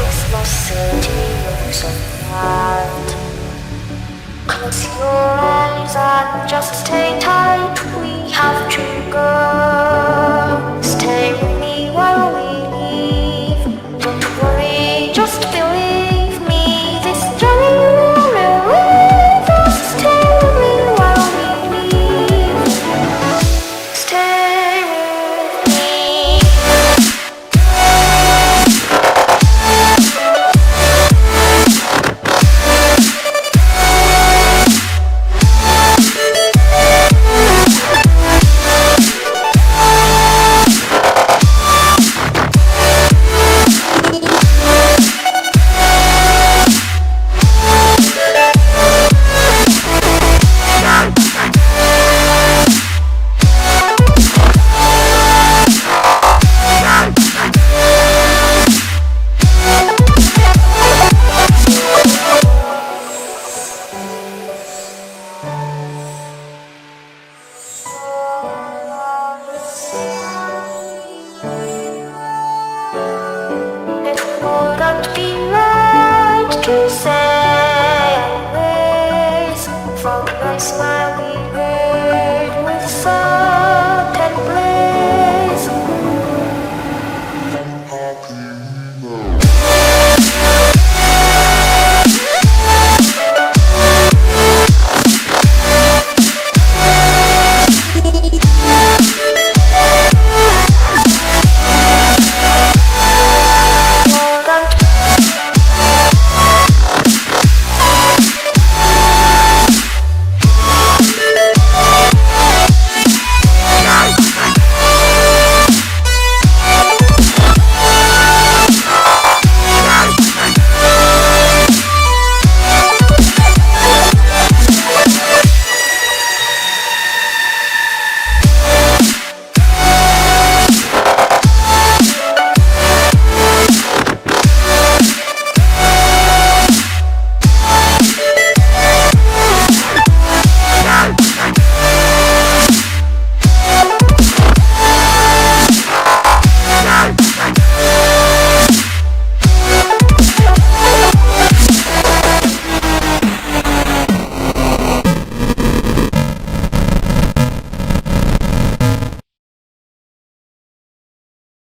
this lost city looks so bright. Close your eyes and just stay tight. We have to go. Stay with me while we leave. Don't worry, just believe me. This journey will relieve us. Stay with me while we leave. Stay with me. It wouldn't be right to say I wish for Christmas.